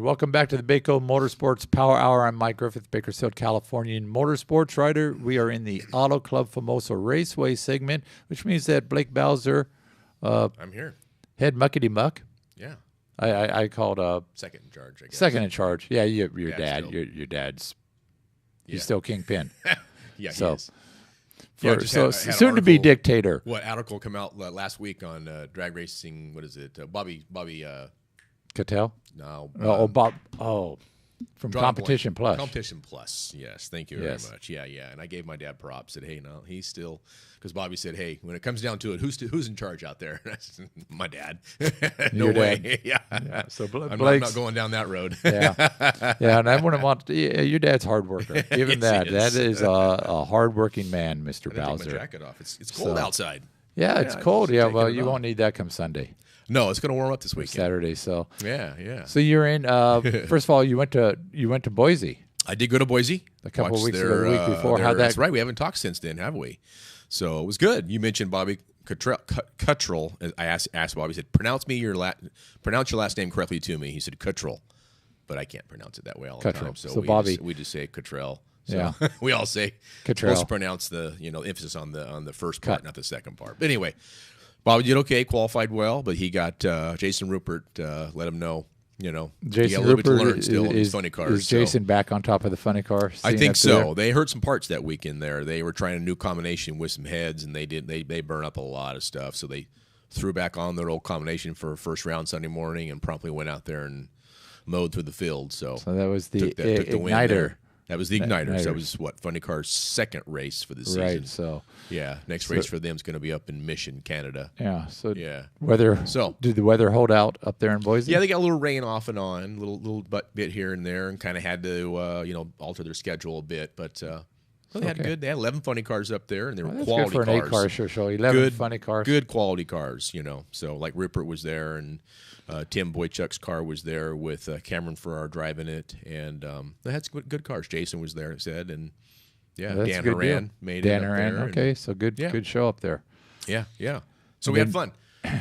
Welcome back to the Baco Motorsports Power Hour. I'm Mike Griffith, Bakersfield, Californian motorsports writer. We are in the Auto Club Famoso Raceway segment, which means that Blake Bowser, I'm here. head muckety muck. Yeah. I called Second in charge, I guess. second in charge. Yeah, your dad. still. Your dad's he's Yeah. still kingpin. Yeah, So, he is. Yeah, For, just so had an soon to be article- dictator. What article come out last week on drag racing? What is it? Bobby. Cattell? No. Bob. Oh, from drawing a blank. Competition Plus. Competition Plus. Yes. Thank you Yes. very much. Yeah, yeah. And I gave my dad props. Said, hey, no, he's still because Bobby said, hey, when it comes down to it, who's in charge out there? And I said, my dad. No Your way. dad. Yeah. So I'm Blake's, not going down that road. yeah, yeah, and I wouldn't want your dad's hard worker. Even Yes, he that is. is a hard-working man, Mr. I didn't take Bowser. my jacket off. It's cold outside. Yeah, it's Yeah, cold. just Yeah, taking well, it you off. won't need that come Sunday, No, it's going to warm up this or weekend. Saturday. So, Yeah, yeah. so you're in. First of all, you went to Boise. I did go to Boise A couple watched weeks ago, the week before. How'd that- That's right. We haven't talked since then, have we? So it was good. You mentioned Bobby Cuttrell. I asked Bobby. He said, "Pronounce your last name correctly to me." He said Cuttrell, but I can't pronounce it that way all the Cuttrell. time. So, So Bobby- we just say Cuttrell. So Yeah. we all say Cuttrell. supposed to pronounce the emphasis on the first part, not the second part. But anyway, Bobby did okay, qualified well, but he got Jason Rupert let him know. You got Jason a little bit to Rupert learn still on these is, funny cars. is Jason back on top of the funny car? I scene think up so. there? They heard some parts that weekend there. They were trying a new combination with some heads, and they burn up a lot of stuff. So they threw back on their old combination for first round Sunday morning and promptly went out there and mowed through the field. So So that was the took the win igniter. there. That was the igniter. Igniter. So that was what Funny Car's second race for the season. Right. So Yeah, next race for them is going to be up in Mission, Canada. yeah. So Yeah. weather. So- did the weather hold out up there in Boise? Yeah, they got a little rain off and on, little bit here and there, and kind of had to alter their schedule a bit. But they had Okay. good. They had 11 funny cars up there, and they were Well, that's quality good for an cars. 8-car show. 11 Good funny cars. Good quality cars, So like Rupert was there, and Tim Boychuk's car was there with Cameron Farrar driving it, and they had some good cars. Jason was there, it said, and yeah, That's a Dan good Horan deal. made Dan it up Horan, there. and- okay, so good, Yeah. good show up there. yeah, yeah. So And we had then- fun.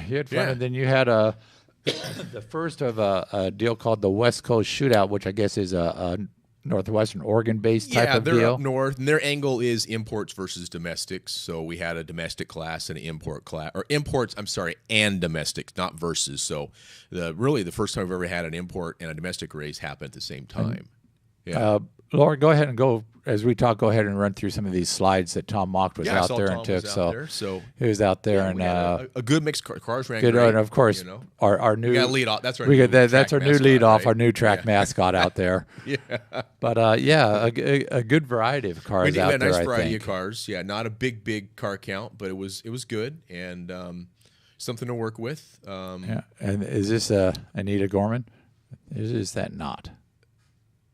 You had fun, Yeah. and then you had the first of a deal called the West Coast Shootout, which I guess is a Northwestern Oregon-based type Yeah, of they're deal. up north, and their angle is imports versus domestics. So we had a domestic class and an import class, or imports. I'm sorry, and domestics, not versus. So really the first time I've ever had an import and a domestic race happen at the same time. Yeah. Laura, go ahead and go as we talk. Go ahead and run through some of these slides that Tom Mock was Yeah, I out saw there Tom and took. was out So there, so he was out there, yeah, and we had a good mix. Cars ran good. great, And of course, our new we got a lead off. That's our we new got that, that's our track new mascot, lead off, right? our new track mascot out there. Yeah. But yeah, a good variety of cars We out had a there. nice I variety think. of cars. Yeah, not a big car count, but it was good and something to work with. Yeah, and is this Anita Gorman? Is that not?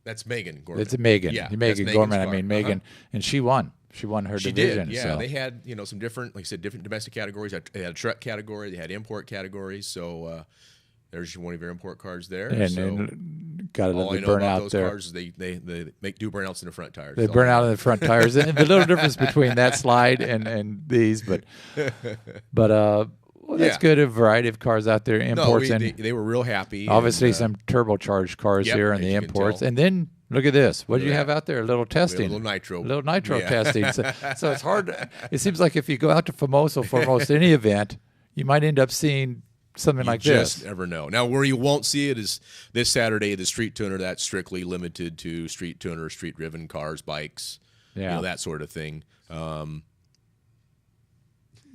That's Megan Gorman. It's a Megan. Yeah, Megan that's Gorman. I Megan's mean car. Megan, and she won. She won her She division. did, yeah. So. They had, some different, like I said, different domestic categories. They had a truck category. They had import categories. So there's one of your import cars there. and got a all I little know burn about out those there. cars is they do burnouts in the front tires. They That's burn all I out know. in the front tires. And the little difference between that slide and these, but well, that's Yeah. good. A variety of cars out there, No, imports and they were real happy. obviously and, some turbocharged cars yep, here in as the you can imports. tell. And then look at this. What do you at have that. out there? A little we had testing. a little little nitro Yeah. testing. So it's hard. It seems like if you go out to Famoso for almost any event, you might end up seeing something like just this. never know. Now, where you won't see it is this Saturday, the Street Tuner. That's strictly limited to Street Tuner, street-driven cars, bikes, Yeah. that sort of thing.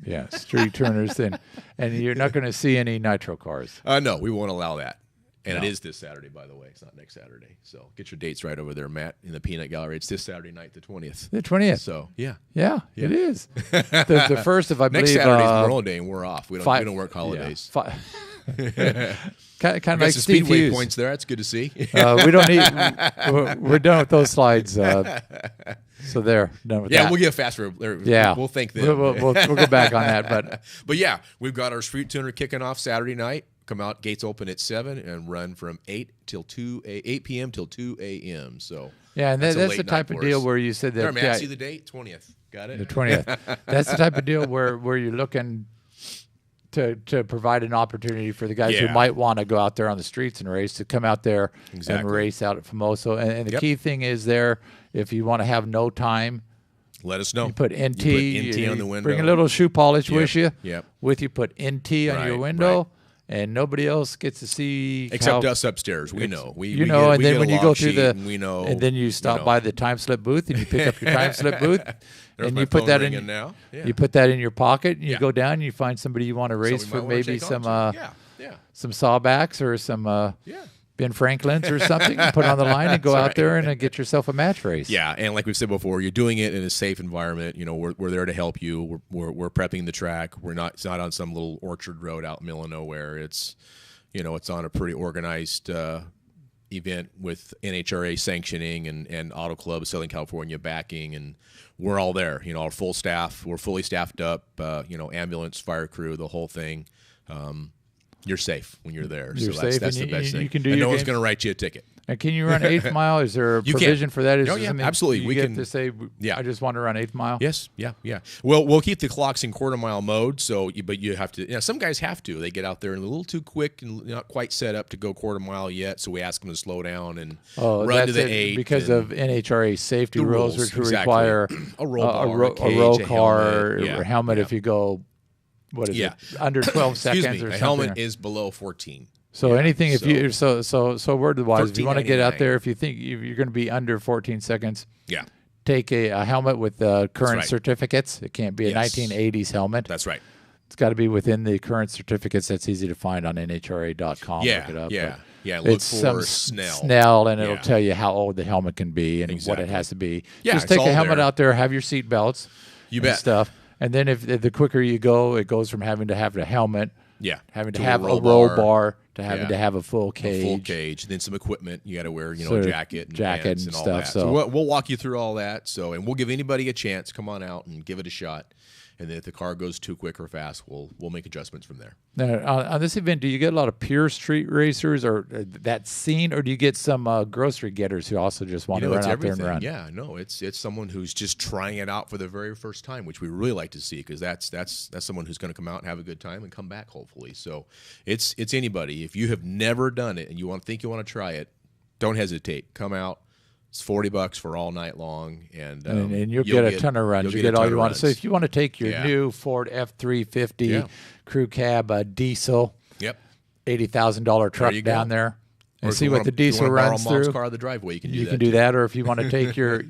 Yeah, street turners, and you're not going to see any nitro cars. No, we won't allow that. And No. it is this Saturday, by the way. It's not next Saturday. So get your dates right over there, Matt, in the Peanut Gallery. It's this Saturday night, the 20th. The 20th. So, yeah. Yeah, it is. The first of, I Next believe, Saturday's Memorial Day, and we're off. We five- don't work holidays. Yeah, kind of Got like some Steve speedway Hughes. points there. That's good to see. We don't need. We're done with those slides. So there, done with yeah, that. we'll get faster. Yeah, We'll thank them. We'll go back on that, but yeah, we've got our Street Tuner kicking off Saturday night. Come out, gates open at 7 and run from 8 p.m. till 2 a.m. So yeah, and that's a the late type night of for deal us. where you said There, that Matt, yeah, see the date? 20th. Got it? the 20th. That's the type of deal where you're looking. to provide an opportunity for the guys who Yeah. might want to go out there on the streets and race to come out there and Exactly. race out at Famoso. And the Yep. key thing is there, if you want to have no time, Let us know. you put NT, You put NT on the window. Bring a little shoe polish Yep. with you. Yep. With you, put NT on your Right, window. right. And nobody else gets to see Except how, us upstairs. We know. We you know, get, and we then get when a you go log through sheet the, and we know, and then you stop by the time slip booth and you pick up your time slip booth, There's and my you put phone that ringing in. now. Yeah. You put that in your pocket, and you Yeah. go down, and you find somebody you want to race Somebody for might wanna maybe take some on to. Yeah. some sawbacks or some Yeah. Ben Franklin's or something. You put on the line and go out there and get yourself a match race. Yeah, and like we've said before, you're doing it in a safe environment. You know, we're there to help you. We're prepping the track. It's not on some little orchard road out in the middle of nowhere. It's, you know, it's on a pretty organized event with NHRA sanctioning and Auto Club of Southern California backing, and we're all there. You know, our full staff. We're fully staffed up. You know, ambulance, fire crew, the whole thing. You're safe when you're there. You're so safe, that's and the best thing. you can do and your no one's games. going to write you a ticket. And can you run 8th mile? Is there a You can. provision for that? Is Oh, there yeah, something absolutely. You We get can- to say, yeah. I just want to run 8th mile. Yes, yeah. We'll keep the clocks in quarter mile mode. But you have to. You know, some guys have to. They get out there and a little too quick and not quite set up to go quarter mile yet. So we ask them to slow down and run that's to the it, 8 because and of NHRA safety the rules, rules, which exactly. require A roll bar, a cage, roll a car helmet. or helmet Yeah. if you go. What is Yeah. it? Under 12 Excuse seconds me. or A something. helmet is below 14. So Yeah, anything if so- you so word wise, if you want to get out $13.99. there, if you think you're going to be under 14 seconds, Yeah, take a helmet with current right. certificates. It can't be a Yes. 1980s helmet. that's right. It's got to be within the current certificates. That's easy to find on NHRA.com. Yeah, Look it up. yeah, But yeah. Look it's for some Snell. and it'll Yeah. tell you how old the helmet can be and what Exactly. it has to be. Yeah, Just it's take a all helmet there. out there, have your seat belts, You and bet. stuff. And then if the quicker you go, it goes from having to have a helmet, Yeah, having to a have a roll roll bar. bar, to having Yeah. to have a full A cage. full cage, then some equipment. You got to wear, So a jacket, and jacket pants and all stuff, that. so- we'll walk you through all that. So, and we'll give anybody a chance. Come on out and give it a shot. And then if the car goes too quick or fast, we'll make adjustments from there. Now, on this event, do you get a lot of pure street racers or that scene, or do you get some grocery getters who also just want to run It's out there everything. and run? Yeah, no, it's someone who's just trying it out for the very first time, which we really like to see because that's someone who's going to come out and have a good time and come back hopefully. So it's anybody. If you have never done it and you want to try it, don't hesitate. Come out. It's $40 for all night long, and you'll get a ton of runs. you'll You get get a all ton you of want. runs. So if you want to take your Yeah. new Ford F350 Yeah. crew cab diesel, Yep. $80,000 truck you down go. there, Or and if see you what wanna- the if you diesel wanna borrow runs Mom's through, car out of the driveway, you can do you that. can do that. Or if you want to take your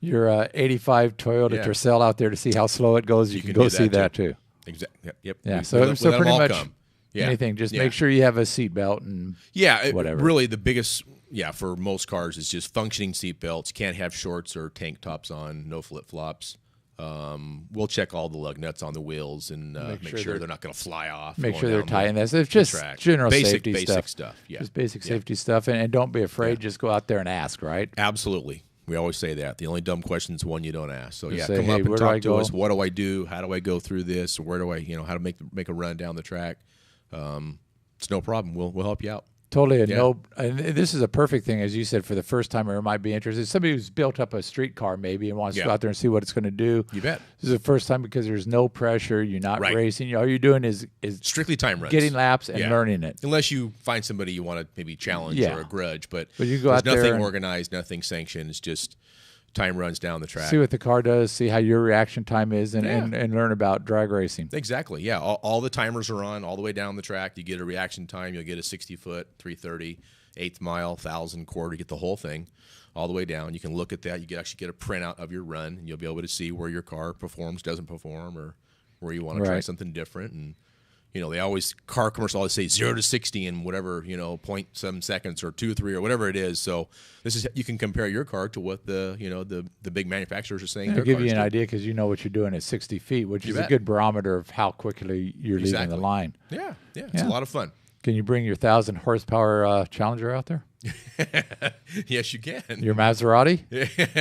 85 Toyota Yeah. Tercel out there to see how slow it goes, you can can go do see that that too. Exactly. Yep. Yeah. We So let them pretty all much come. Yeah. anything. Just Yeah. make sure you have a seatbelt and whatever. Really, the biggest, for most cars is just functioning seat belts. Can't have shorts or tank tops on. No flip flops. We'll check all the lug nuts on the wheels and make sure they're not going to fly off. Make going sure they're down tight. the- And that's it's just track. general basic safety stuff. Yeah. Just basic Yeah. safety stuff, and don't be afraid. Just go out there and ask. Right. Absolutely. We always say that. The only dumb question is one you don't ask. So Just say, come "Hey, up and where do I talk to go?" us. What do I do? How do I go through this? Or where do I, how to make a run down the track? It's no problem. We'll help you out. Totally. Yeah. And this is a perfect thing, as you said, for the first timer might be interested. Somebody who's built up a street car maybe and wants to go Yeah. out there and see what it's going to do. You bet. This is the first time because there's no pressure. You're not Right. racing. All you're doing is Strictly time runs. getting laps and Yeah. learning it. Unless you find somebody you want to maybe challenge Yeah. or a grudge, but you go there's out there nothing and- organized, nothing sanctioned. It's just time runs down the track. See what the car does, see how your reaction time is, and, Yeah. and learn about drag racing. Exactly. Yeah. All the timers are on all the way down the track. You get a reaction time. You'll get a 60-foot, 330, 8th mile, 1,000 quarter. You get the whole thing all the way down. You can look at that. You can actually get a printout of your run, and you'll be able to see where your car performs, doesn't perform, or where you want to try Right. something different. And they always car commercials always say 0 to 60 in whatever 0.7 seconds or 2, 3 or whatever it is. So this is you can compare your car to what the big manufacturers are saying. I'll their give you cars an do. idea because you know what you're doing at 60 feet, which You is a bet. good barometer of how quickly you're leaving Exactly. the line. Yeah, it's Yeah. a lot of fun. Can you bring your 1,000 horsepower Challenger out there? Yes, you can. Your Maserati?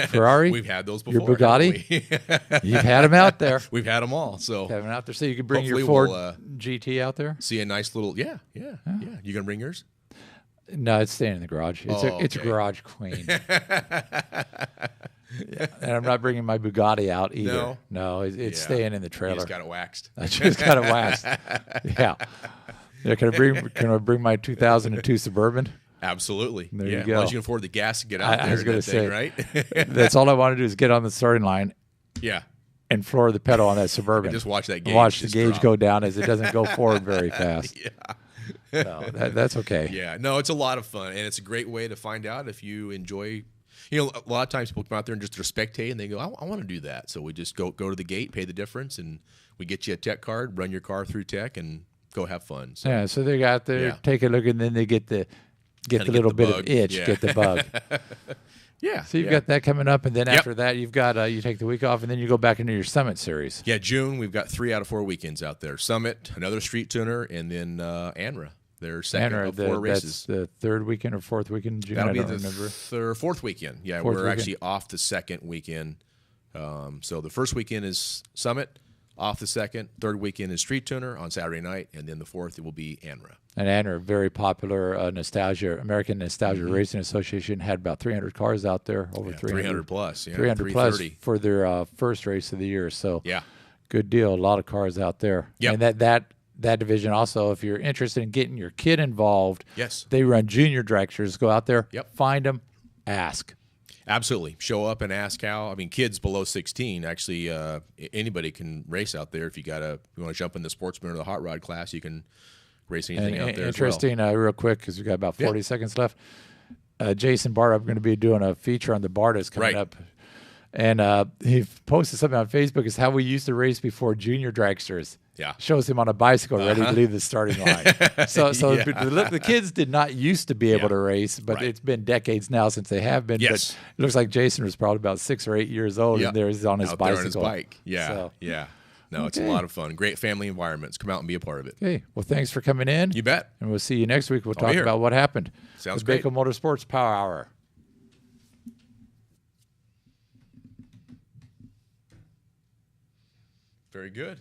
Ferrari? We've had those Your before. Bugatti? haven't we? You've had them out there. We've had them all. So Have them out there, so you can bring your Hopefully Ford we'll, GT out there. see a nice little yeah. You gonna bring yours? No, it's staying in the garage. It's Oh, it's a okay. garage queen. Yeah. And I'm not bringing my Bugatti out either. No? It's staying in the You trailer. just got it waxed. I just got it waxed. Yeah. Can I bring my 2002 Suburban? Absolutely. There yeah. you go. As long as you can afford the gas to get out there. I was going to say, right? That's all I want to do is get on the starting line Yeah. and floor the pedal on that Suburban. Just watch that gauge. Watch the just gauge drop. go down as it doesn't go forward very fast. Yeah. No, that's okay. Yeah. No, it's a lot of fun, and it's a great way to find out if you enjoy. You know, a lot of times people come out there and just are spectating, and they go, I want to do that. So we just go to the gate, pay the difference, and we get you a tech card, run your car through tech, and go have fun. So, Yeah, so they got there, Yeah. take a look, and then they get the little the bit bug. of itch, Yeah. get the bug. yeah. So you've yeah. got that coming up, and then Yep. after that, you've got you take the week off, and then you go back into your Summit series. Yeah, June, we've got 3 out of 4 weekends out there. Summit, another street tuner, and then ANRA. Their second Tanner, of 4 races. that's the third weekend or fourth weekend in June. That'll I be don't the remember. fourth weekend. Yeah, Fourth we're weekend. actually off the second weekend. So the first weekend is Summit, off the second. Third weekend is Street Tuner on Saturday night, and then the fourth it will be ANRA. And ANRA, very popular American Nostalgia Racing Association, had about 300 cars out there, over 300 plus. Yeah, 300 plus 330. for their first race of the year. So Yeah. good deal. A lot of cars out there. Yep. And that division also, if you're interested in getting your kid involved, Yes. they run junior dragsters. Go out there, Yep. find them, ask. Absolutely. Show up and ask how. I mean, kids below 16, actually, anybody can race out there. If you want to jump in the sportsman or the hot rod class, you can race anything out there Interesting, as well. real quick, because we've got about 40 seconds left. Jason Bart, I'm going to be doing a feature on the Bartas coming Right. up. And he posted something on Facebook. Is how we used to race before junior dragsters. Yeah. Shows him on a bicycle ready to leave the starting line. So Yeah. the kids did not used to be able to race, but Right. it's been decades now since they have been. Yes. But it looks like Jason was probably about 6 or 8 years old, Yep. and there he's on his Out bicycle. there on his bike. Yeah. So, Yeah. No, it's a Okay. lot of fun. Great family environments. Come out and be a part of it. okay. Well, thanks for coming in. You bet. And we'll see you next week. We'll be talk here. about what happened. Sounds the great. Baco Motorsports Power Hour. Very good.